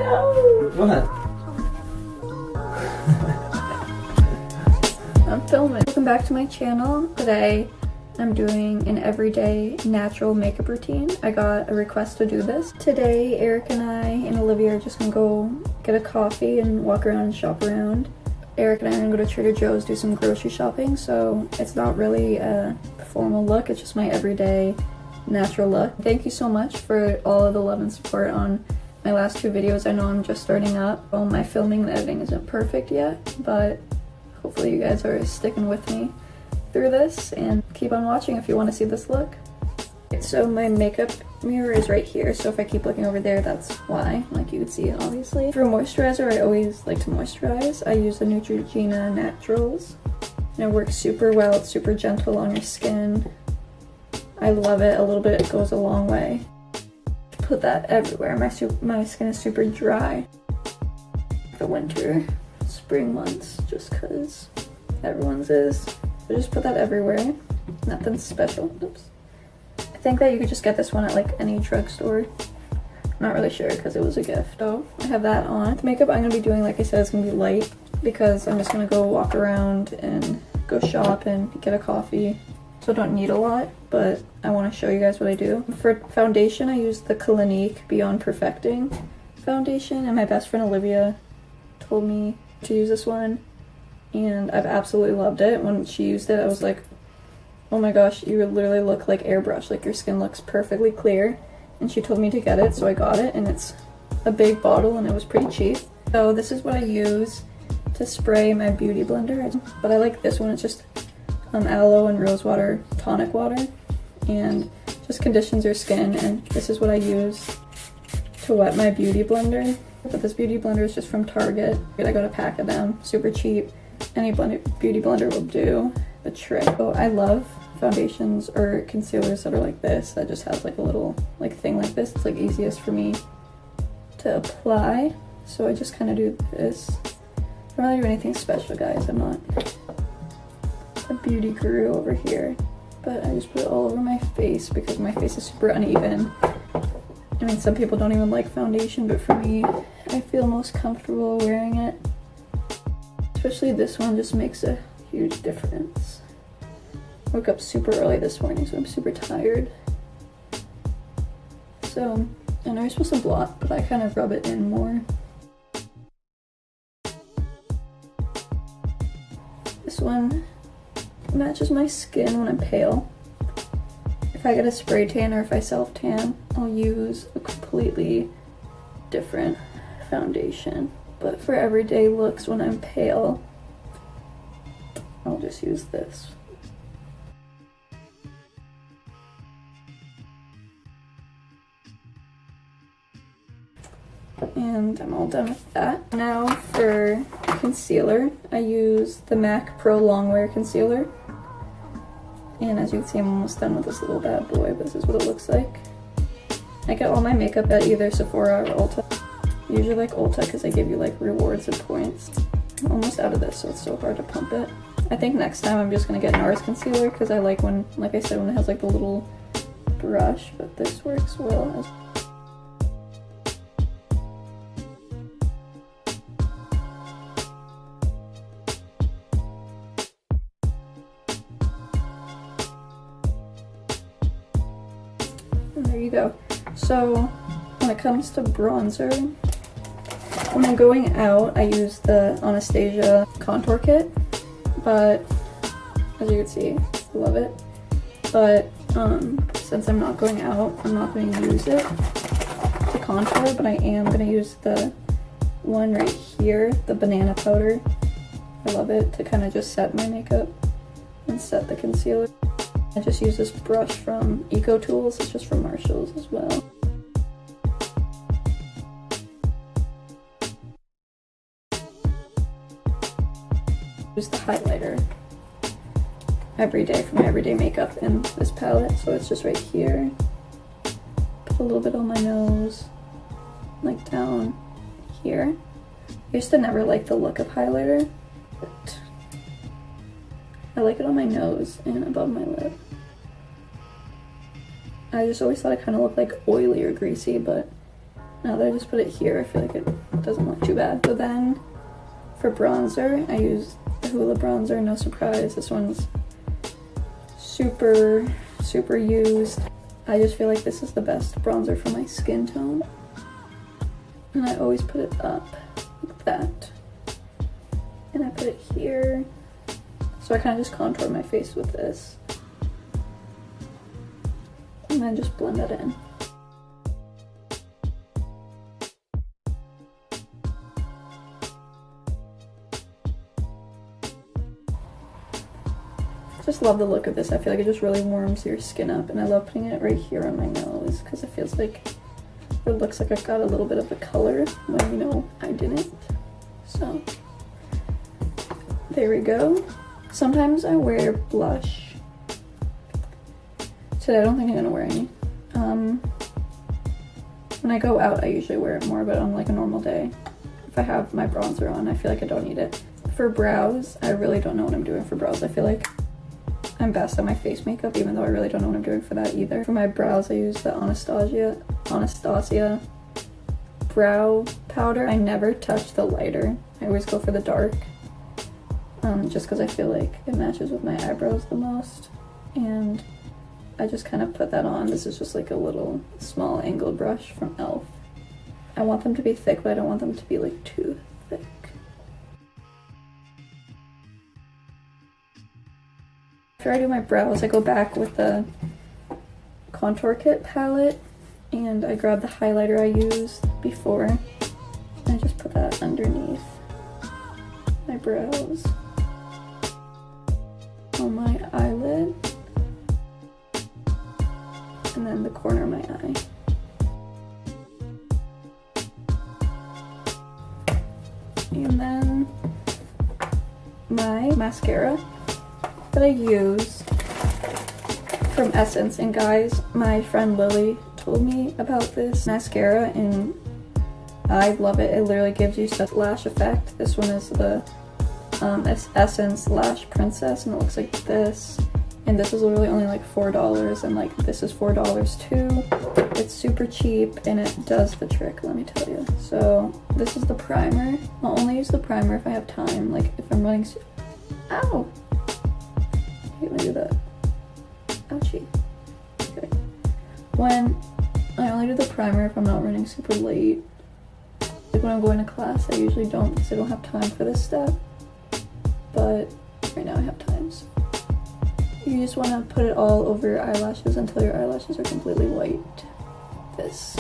No! What? I'm filming. Welcome back to my channel. Today I'm doing an everyday natural makeup routine. I got a request to do this. Today Eric and I and Olivia are just gonna go get a coffee and walk around and shop around. Eric and I are gonna go to Trader Joe's, do some grocery shopping, so it's not really a formal look, it's just my everyday natural look. Thank you so much for all of the love and support on my last two videos. I know I'm just starting up. Well, my filming and editing isn't perfect yet, but hopefully you guys are sticking with me through this and keep on watching if you want to see this look. So my makeup mirror is right here, so if I keep looking over there, that's why. Like, you can see it obviously. For moisturizer, I always like to moisturize. I use the Neutrogena Naturals and it works super well. It's super gentle on your skin. I love it. A little bit goes a long way. Put that everywhere. My skin is super dry. The winter, spring months, just cause everyone's is. So just put that everywhere. Nothing special. Oops. I think that you could just get this one at like any drugstore. I'm not really sure because it was a gift. So I have that on. The makeup I'm gonna be doing, like I said, is gonna be light because I'm just gonna go walk around and go shop and get a coffee. So I don't need a lot, but I want to show you guys what I do. For foundation, I use the Clinique Beyond Perfecting foundation, and my best friend Olivia told me to use this one, and I've absolutely loved it. When she used it, I was like, oh my gosh, you literally look like airbrush, like your skin looks perfectly clear. And she told me to get it, so I got it, and it's a big bottle and it was pretty cheap. So this is what I use to spray my beauty blender, but I like this one. It's just aloe and rose water tonic water, and just conditions your skin. And this is what I use to wet my beauty blender. But this beauty blender is just from Target. I got a pack of them, super cheap. Any beauty blender will do the trick. So I love foundations or concealers that are like this, that just has like a little like thing like this. It's like easiest for me to apply, so I just kind of do this. I don't really do anything special, guys. I'm not a beauty guru over here, but I just put it all over my face because my face is super uneven. I mean, some people don't even like foundation, but for me, I feel most comfortable wearing it. Especially this one just makes a huge difference. I woke up super early this morning, so I'm super tired. So, I know you're supposed to blot, but I kind of rub it in more. This one matches my skin when I'm pale. If I get a spray tan or if I self tan, I'll use a completely different foundation. But for everyday looks when I'm pale, I'll just use this. And I'm all done with that. Now for concealer, I use the MAC Pro Longwear Concealer. And as you can see, I'm almost done with this little bad boy, but this is what it looks like. I get all my makeup at either Sephora or Ulta. Usually like Ulta because they give you like rewards and points. I'm almost out of this, so it's so hard to pump it. I think next time I'm just gonna get NARS concealer because I like when, like I said, when it has like the little brush, but this works well as and there you go. So when it comes to bronzer, when I'm going out, I use the Anastasia contour kit, but as you can see, I love it. But since I'm not going out, I'm not going to use it to contour, but I am going to use the one right here, the banana powder. I love it to kind of just set my makeup and set the concealer. I just use this brush from Eco Tools. It's just from Marshalls as well. Use the highlighter every day for my everyday makeup in this palette. So it's just right here. Put a little bit on my nose, like down here. I used to never like the look of highlighter, but I like it on my nose and above my lip. I just always thought it kind of looked like oily or greasy, but Now that I just put it here, I feel like it doesn't look too bad. So then for bronzer, I use the Hoola bronzer, no surprise. This one's super used. I just feel like this is the best bronzer for my skin tone. And I always put it up like that. And I put it here. So I kind of just contour my face with this. And then just blend that in. Just love the look of this. I feel like it just really warms your skin up, and I love putting it right here on my nose because it feels like it looks like I got a little bit of the color when, you know, I didn't. So there we go. Sometimes I wear blush. Today I don't think I'm gonna wear any. When I go out I usually wear it more, but on like a normal day, if I have my bronzer on, I feel like I don't need it. For brows, I really don't know what I'm doing for brows. I feel like I'm best at my face makeup, even though I really don't know what I'm doing for that either. For my brows, I use the Anastasia brow powder. I never touch the lighter. I always go for the dark, just because I feel like it matches with my eyebrows the most. And I just kind of put that on. This is just like a little small angled brush from e.l.f. I want them to be thick, but I don't want them to be like too thick. After I do my brows, I go back with the Contour Kit palette and I grab the highlighter I used before and I just put that underneath my brows, on my eyelid, and then the corner of my eye. And then my mascara that I use from Essence. And guys, my friend Lily told me about this mascara and I love it. It literally gives you such lash effect. This one is the Essence Lash Princess and it looks like this. And this is literally only like $4 and like this is $4 too. It's super cheap and it does the trick, let me tell you. So this is the primer. I'll only use the primer if I have time. Like if I'm running, ow! I hate when I do that. Ouchie. Okay. When I only do the primer if I'm not running super late. Like when I'm going to class, I usually don't because I don't have time for this step. But right now I have time. So you just want to put it all over your eyelashes until your eyelashes are completely white. This.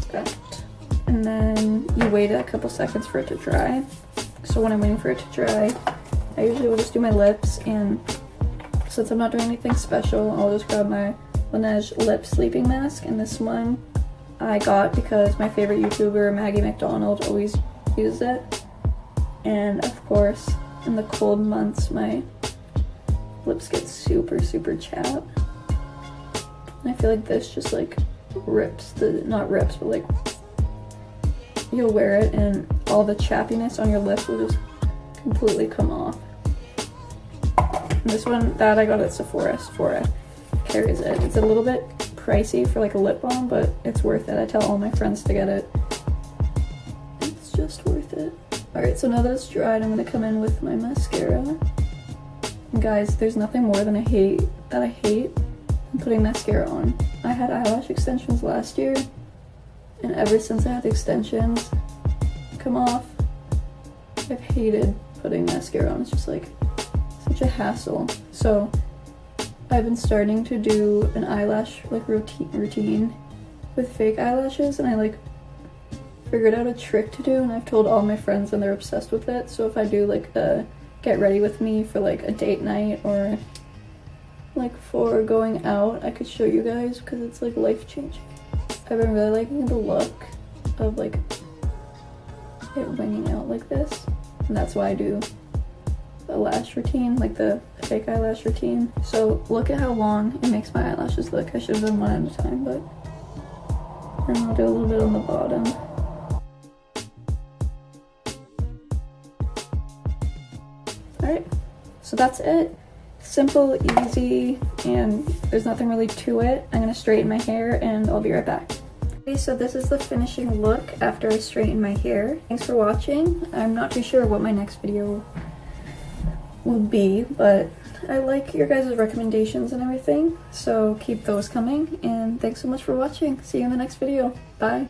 Okay. And then you wait a couple seconds for it to dry. So when I'm waiting for it to dry, I usually will just do my lips, and since I'm not doing anything special, I'll just grab my Laneige Lip Sleeping Mask, and this one I got because my favorite YouTuber, Maggie McDonald, always uses it. And of course, in the cold months, my lips get super chapped. And I feel like this just like rips not rips, but like you'll wear it and all the chappiness on your lips will just completely come off. And this one, that I got at Sephora. Sephora carries it. It's a little bit pricey for like a lip balm, but it's worth it. I tell all my friends to get it. It's just worth it. Alright, so now that it's dried, I'm gonna come in with my mascara. And guys, there's nothing more than I hate than putting mascara on. I had eyelash extensions last year, and ever since I had the extensions come off, I've hated putting mascara on. It's just like such a hassle. So I've been starting to do an eyelash like routine with fake eyelashes, and I like figured out a trick to do, and I've told all my friends and they're obsessed with it. So if I do like a get ready with me for like a date night or like for going out, I could show you guys because it's like life changing. I've been really liking the look of like it winging out like this, and that's why I do the lash routine, like the fake eyelash routine. So look at how long it makes my eyelashes look. I should have done one at a time, but then I'll do a little bit on the bottom. Alright, so that's it. simple, easy, and there's nothing really to it. I'm gonna straighten my hair and I'll be right back. Okay, so this is the finishing look after I straighten my hair. Thanks for watching. I'm not too sure what my next video will be, but I like your guys' recommendations and everything, so keep those coming, and thanks so much for watching. See you in the next video. Bye.